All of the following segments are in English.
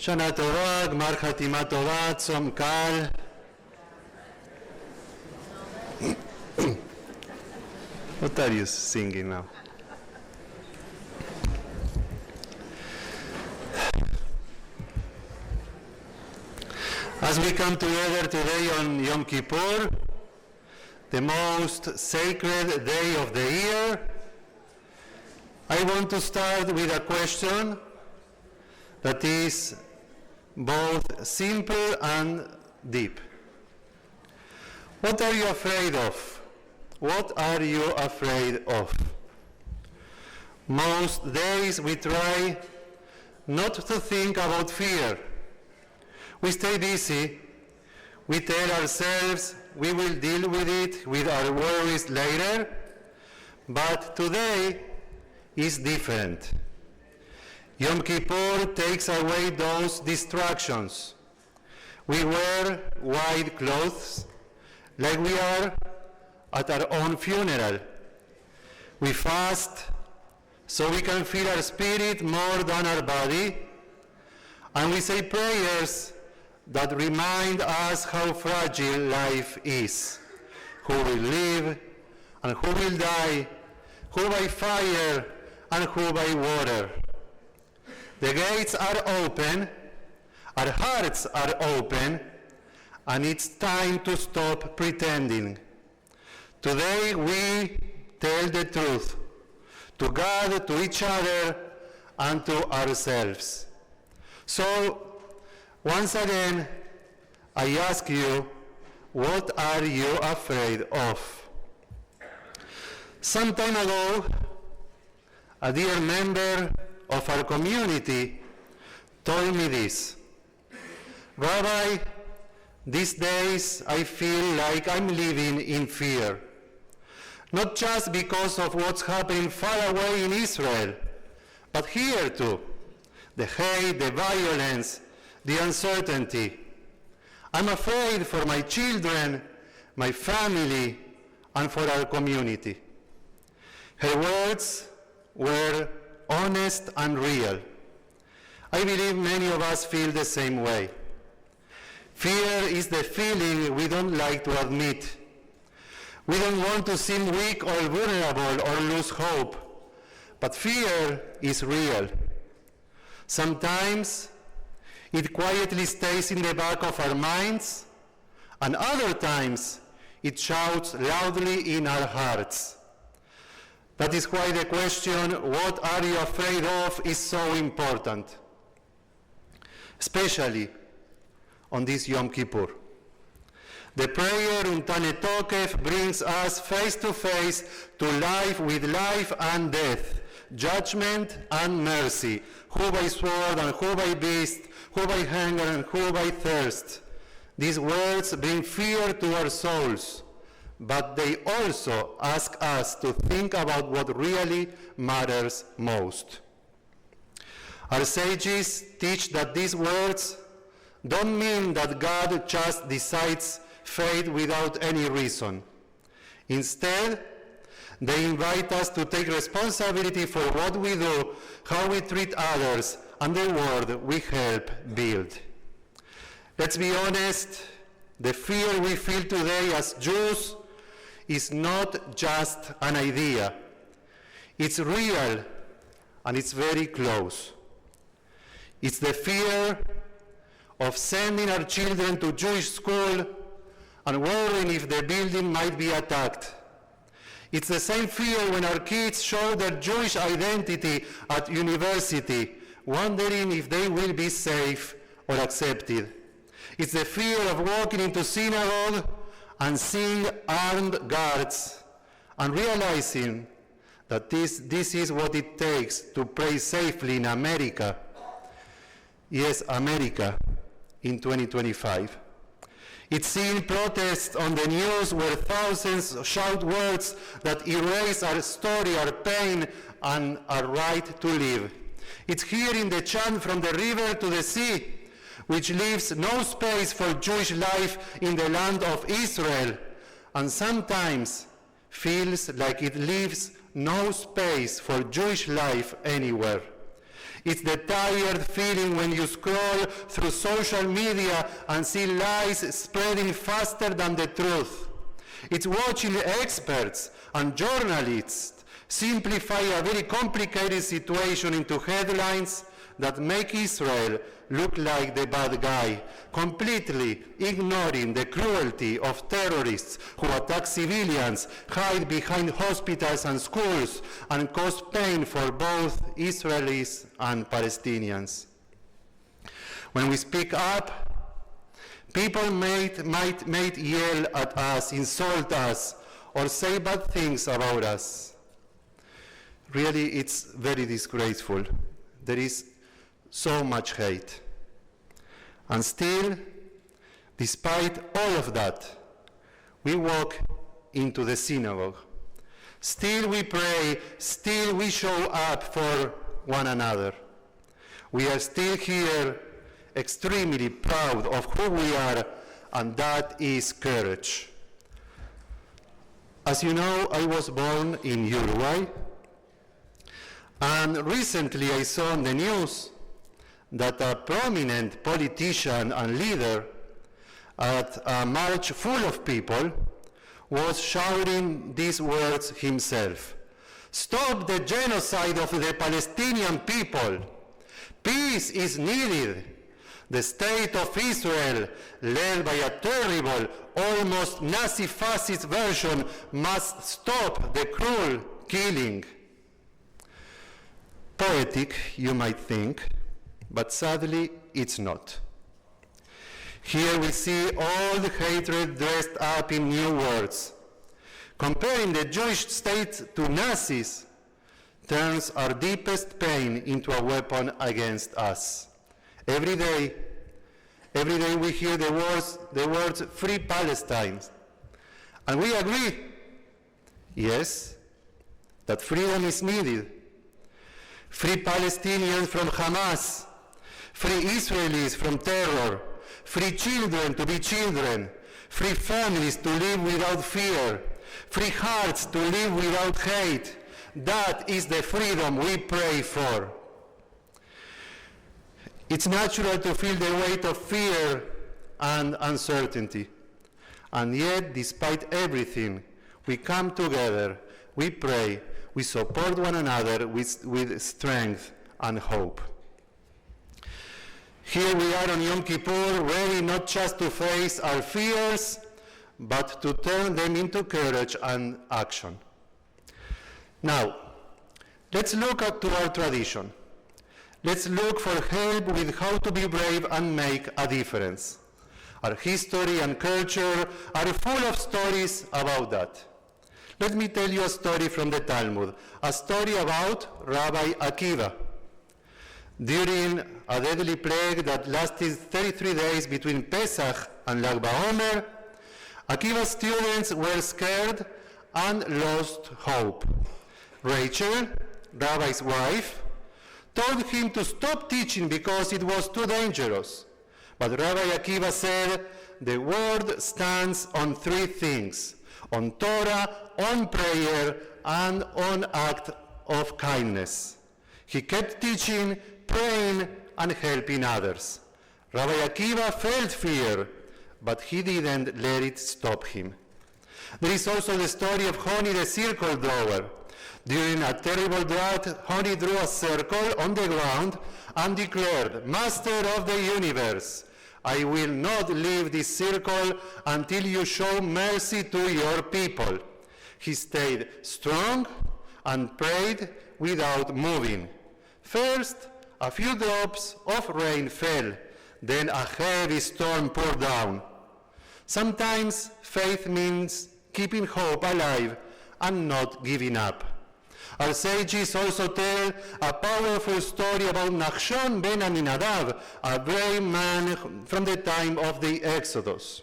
שנה טובה, גמר חתימה טובה, צום קל. What are you singing now? As we come together today on Yom Kippur, the most sacred day of the year, I want to start with a question that is both simple and deep. What are you afraid of? What are you afraid of? Most days we try not to think about fear. We stay busy. We tell ourselves we will deal with it, with our worries later. But today is different. Yom Kippur takes away those distractions. We wear white clothes like we are at our own funeral. We fast so we can feel our spirit more than our body. And we say prayers that remind us how fragile life is. Who will live and who will die, who by fire and who by water. The gates are open, our hearts are open, and it's time to stop pretending. Today we tell the truth to God, to each other, and to ourselves. So, once again, I ask you, what are you afraid of? Some time ago, a dear member of our community told me this. Rabbi, these days I feel like I'm living in fear. Not just because of what's happening far away in Israel, but here too. The hate, the violence, the uncertainty. I'm afraid for my children, my family, and for our community. Her words were honest and real. I believe many of us feel the same way. Fear is the feeling we don't like to admit. We don't want to seem weak or vulnerable or lose hope. But fear is real. Sometimes it quietly stays in the back of our minds, and other times it shouts loudly in our hearts. That is why the question, what are you afraid of, is so important, especially on this Yom Kippur. The prayer Untane Tokef brings us face to face to life with life and death, judgment and mercy, who by sword and who by beast, who by hunger and who by thirst. These words bring fear to our souls, but they also ask us to think about what really matters most. Our sages teach that these words don't mean that God just decides fate without any reason. Instead, they invite us to take responsibility for what we do, how we treat others, and the world we help build. Let's be honest, the fear we feel today as Jews is not just an idea. It's real, and it's very close. It's the fear of sending our children to Jewish school and worrying if the building might be attacked. It's the same fear when our kids show their Jewish identity at university, wondering if they will be safe or accepted. It's the fear of walking into synagogue and seeing armed guards and realizing that this is what it takes to pray safely in America. Yes, America in 2025. It's seeing protests on the news where thousands shout words that erase our story, our pain, and our right to live. It's hearing the chant from the river to the sea, which leaves no space for Jewish life in the land of Israel, and sometimes feels like it leaves no space for Jewish life anywhere. It's the tired feeling when you scroll through social media and see lies spreading faster than the truth. It's watching experts and journalists simplify a very complicated situation into headlines that make Israel look like the bad guy, completely ignoring the cruelty of terrorists who attack civilians, hide behind hospitals and schools, and cause pain for both Israelis and Palestinians. When we speak up, people might yell at us, insult us, or say bad things about us. Really, it's very disgraceful. There is so much hate. And still, despite all of that, we walk into the synagogue. Still we pray, still we show up for one another. We are still here extremely proud of who we are, and that is courage. As you know, I was born in Uruguay, and recently I saw on the news that a prominent politician and leader at a march full of people was shouting these words himself: "Stop the genocide of the Palestinian people. Peace is needed. The state of Israel, led by a terrible, almost Nazi-fascist version, must stop the cruel killing." Poetic, you might think, but sadly, it's not. Here we see all the hatred dressed up in new words. Comparing the Jewish state to Nazis turns our deepest pain into a weapon against us. Every day we hear the words "Free Palestine," and we agree, yes, that freedom is needed. Free Palestinians from Hamas, free Israelis from terror, free children to be children, free families to live without fear, free hearts to live without hate. That is the freedom we pray for. It's natural to feel the weight of fear and uncertainty. And yet, despite everything, we come together, we pray, we support one another with strength and hope. Here we are on Yom Kippur, ready not just to face our fears, but to turn them into courage and action. Now, let's look to our tradition. Let's look for help with how to be brave and make a difference. Our history and culture are full of stories about that. Let me tell you a story from the Talmud, a story about Rabbi Akiva. During a deadly plague that lasted 33 days between Pesach and Lag BaOmer, Akiva's students were scared and lost hope. Rachel, Rabbi's wife, told him to stop teaching because it was too dangerous. But Rabbi Akiva said, "The word stands on three things: on Torah, on prayer, and on act of kindness." He kept teaching, praying, and helping others. Rabbi Akiva felt fear, but he didn't let it stop him. There is also the story of Honi the circle drawer. During a terrible drought, Honi drew a circle on the ground and declared, "Master of the universe, I will not leave this circle until you show mercy to your people." He stayed strong and prayed without moving. First, a few drops of rain fell, then a heavy storm poured down. Sometimes faith means keeping hope alive and not giving up. Our sages also tell a powerful story about Nachshon ben Aminadav, a brave man from the time of the Exodus.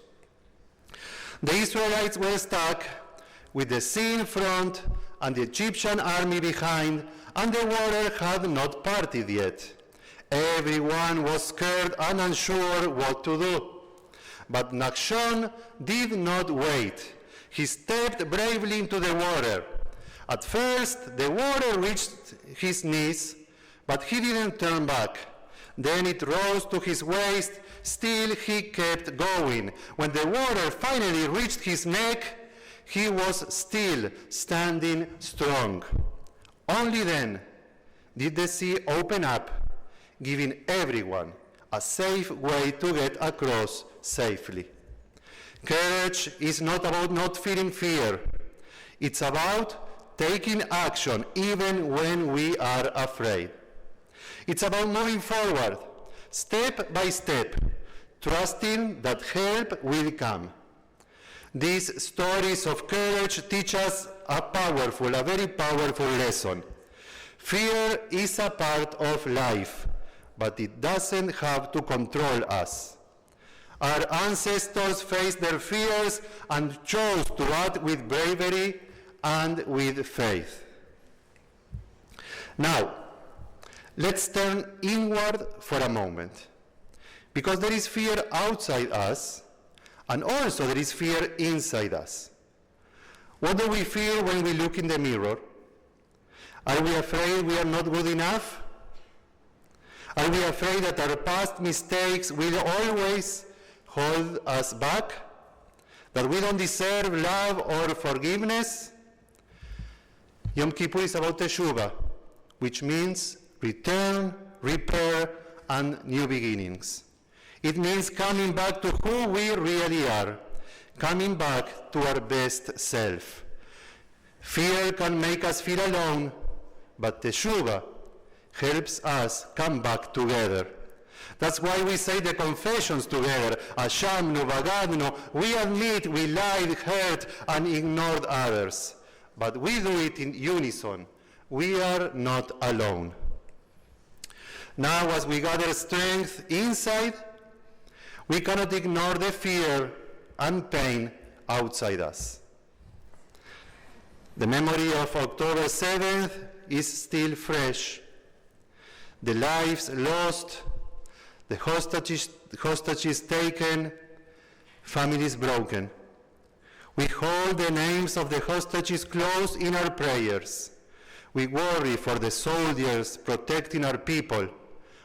The Israelites were stuck with the sea in front and the Egyptian army behind, and the water had not parted yet. Everyone was scared and unsure what to do. But Nachshon did not wait. He stepped bravely into the water. At first, the water reached his knees, But he didn't turn back. Then it rose to his waist. Still he kept going. When the water finally reached his neck, he was still standing strong. Only then did the sea open up, giving everyone a safe way to get across safely. Courage is not about not feeling fear. It's about taking action even when we are afraid. It's about moving forward, step by step, trusting that help will come. These stories of courage teach us a very powerful lesson. Fear is a part of life, but it doesn't have to control us. Our ancestors faced their fears and chose to act with bravery and with faith. Now, let's turn inward for a moment, because there is fear outside us, and also there is fear inside us. What do we feel when we look in the mirror? Are we afraid we are not good enough? Are we afraid that our past mistakes will always hold us back? That we don't deserve love or forgiveness? Yom Kippur is about Teshuvah, which means return, repair, and new beginnings. It means coming back to who we really are, coming back to our best self. Fear can make us feel alone, but Teshuvah helps us come back together. That's why we say the confessions together. Ashamnu, Bagadnu. We admit we lied, hurt, and ignored others. But we do it in unison. We are not alone. Now, as we gather strength inside, we cannot ignore the fear and pain outside us. The memory of October 7th is still fresh. The lives lost, the hostages taken, families broken. We hold the names of the hostages close in our prayers. We worry for the soldiers protecting our people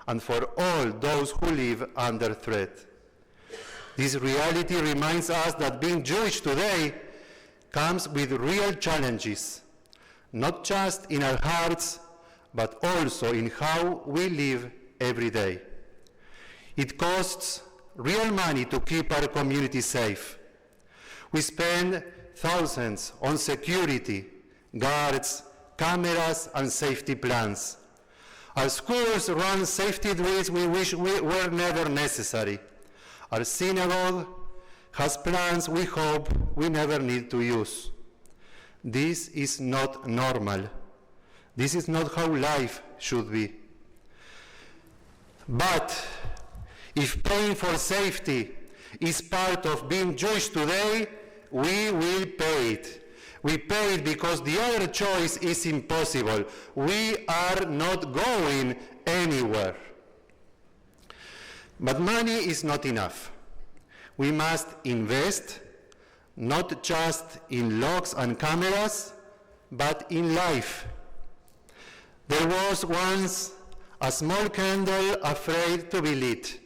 and for all those who live under threat. This reality reminds us that being Jewish today comes with real challenges, not just in our hearts, but also in how we live every day. It costs real money to keep our community safe. We spend thousands on security, guards, cameras, and safety plans. Our schools run safety drills we wish were never necessary. Our synagogue has plans we hope we never need to use. This is not normal. This is not how life should be. But if paying for safety is part of being Jewish today, we will pay it. We pay it because the other choice is impossible. We are not going anywhere. But money is not enough. We must invest not just in locks and cameras, but in life. There was once a small candle afraid to be lit.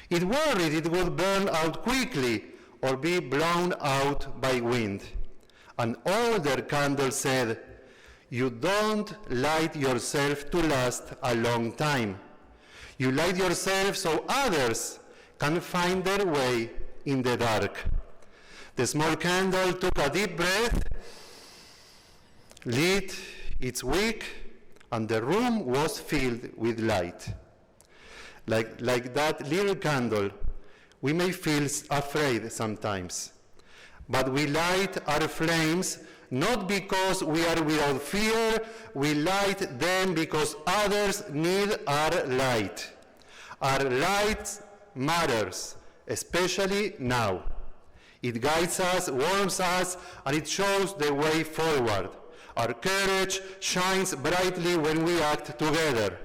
It worried it would burn out quickly or be blown out by wind. An older candle said, "You don't light yourself to last a long time. You light yourself so others can find their way in the dark." The small candle took a deep breath, lit its wick, and the room was filled with light. Like that little candle, we may feel afraid sometimes, but we light our flames not because we are without fear, we light them because others need our light. Our light matters, especially now. It guides us, warms us, and it shows the way forward. Our courage shines brightly when we act together.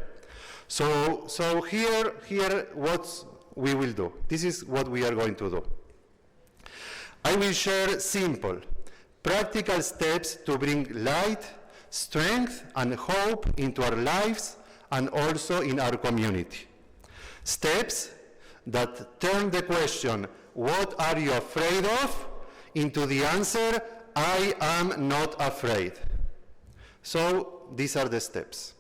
So here what we will do. This is what we are going to do. I will share simple, practical steps to bring light, strength, and hope into our lives and also in our community. Steps that turn the question, what are you afraid of, into the answer, I am not afraid. So these are the steps.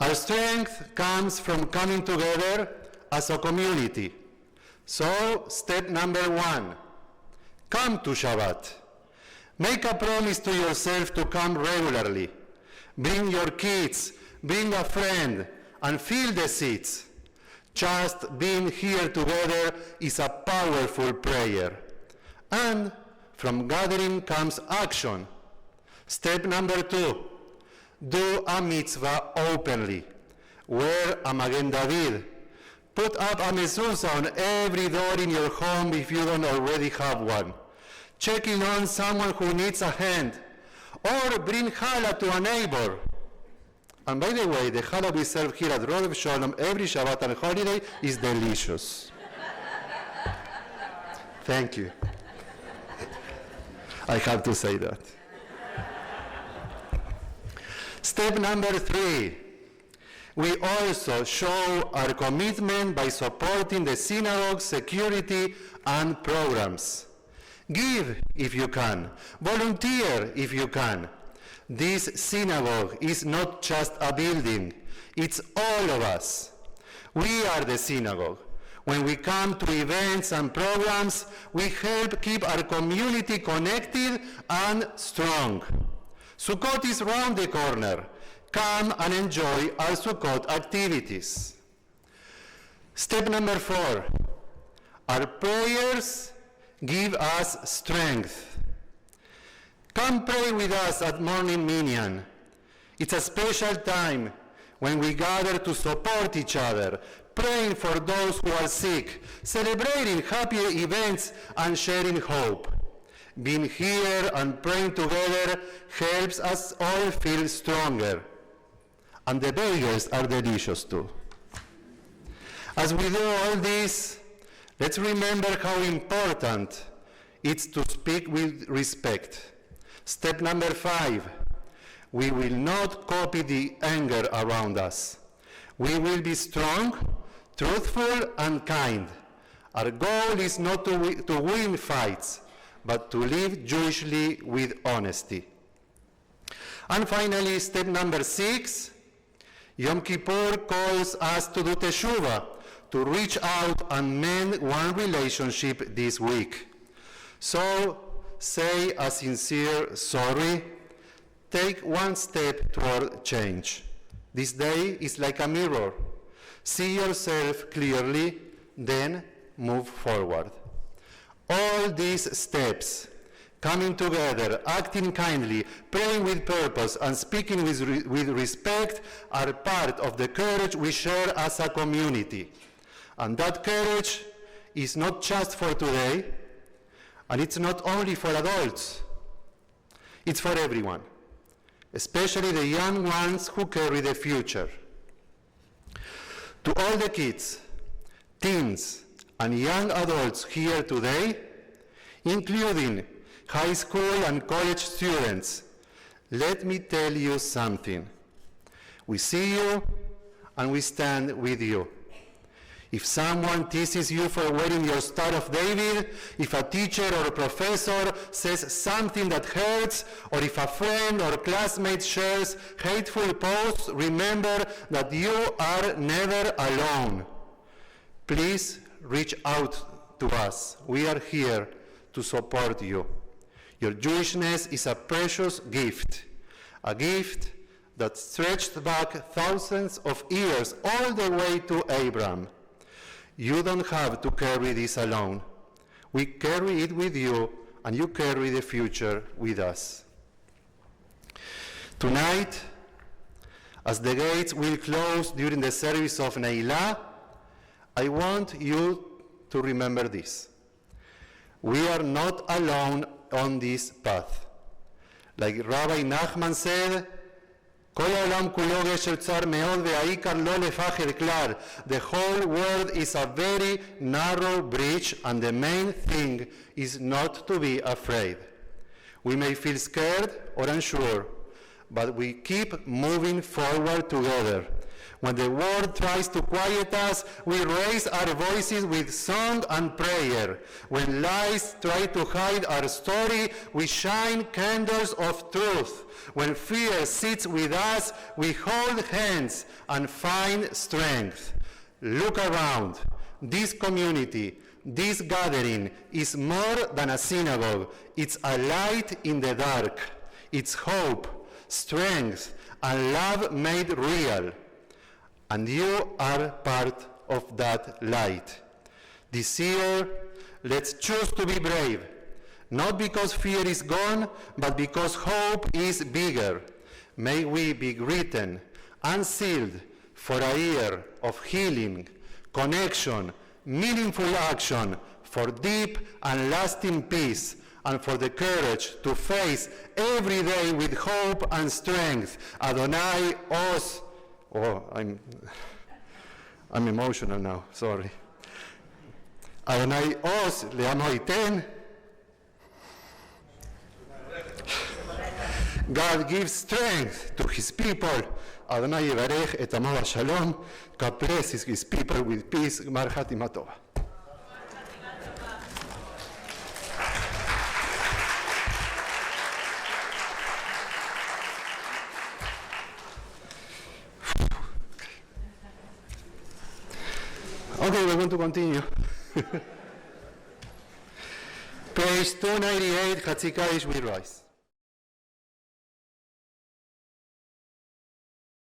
Our strength comes from coming together as a community. So step number 1, come to Shabbat. Make a promise to yourself to come regularly. Bring your kids, bring a friend, and fill the seats. Just being here together is a powerful prayer. And from gathering comes action. Step number 2, do a mitzvah openly. Wear a Magen David. Put up a mezuzah on every door in your home if you don't already have one. Checking on someone who needs a hand. Or bring challah to a neighbor. And by the way, the challah we serve here at Rodef Shalom every Shabbat and holiday is delicious. Thank you. I have to say that. Step number 3, we also show our commitment by supporting the synagogue security and programs. Give if you can. Volunteer if you can. This synagogue is not just a building, it's all of us. We are the synagogue. When we come to events and programs, we help keep our community connected and strong. Sukkot is round the corner. Come and enjoy our Sukkot activities. Step number 4, our prayers give us strength. Come pray with us at morning minyan. It's a special time when we gather to support each other, praying for those who are sick, celebrating happy events and sharing hope. Being here and praying together helps us all feel stronger. And the bagels are delicious too. As we do all this, let's remember how important it's to speak with respect. Step number 5, we will not copy the anger around us. We will be strong, truthful, and kind. Our goal is not to win fights, but to live Jewishly with honesty. And finally, step number 6, Yom Kippur calls us to do teshuvah, to reach out and mend one relationship this week. So say a sincere sorry. Take one step toward change. This day is like a mirror. See yourself clearly, then move forward. All these steps, coming together, acting kindly, praying with purpose, and speaking with respect, are part of the courage we share as a community. And that courage is not just for today, and it's not only for adults. It's for everyone, especially the young ones who carry the future. To all the kids, teens, and young adults here today, including high school and college students, let me tell you something. We see you and we stand with you. If someone teases you for wearing your Star of David, if a teacher or a professor says something that hurts, or if a friend or classmate shares hateful posts, remember that you are never alone. Please reach out to us. We are here to support you. Your Jewishness is a precious gift, a gift that stretched back thousands of years all the way to Abraham. You don't have to carry this alone. We carry it with you, and you carry the future with us. Tonight, as the gates will close during the service of Neilah, I want you to remember this. We are not alone on this path. Like Rabbi Nachman said, כל העולם כולו גשר צר מאוד והעיקר לא לפחד כלל. The whole world is a very narrow bridge, and the main thing is not to be afraid. We may feel scared or unsure, but we keep moving forward together. When the world tries to quiet us, we raise our voices with song and prayer. When lies try to hide our story, we shine candles of truth. When fear sits with us, we hold hands and find strength. Look around. This community, this gathering is more than a synagogue. It's a light in the dark. It's hope, strength, and love made real. And you are part of that light. This year, let's choose to be brave, not because fear is gone, but because hope is bigger. May we be written and sealed for a year of healing, connection, meaningful action, for deep and lasting peace, and for the courage to face every day with hope and strength. Adonai os. Oh, I'm emotional now, sorry. Adonai os le'amo iten. God gives strength to his people. Adonai yivarech et amo b'shalom. God blesses his people with peace. Gmar chatima tova. Okay, we're going to continue. Page 298, Chatzikaish, we rise.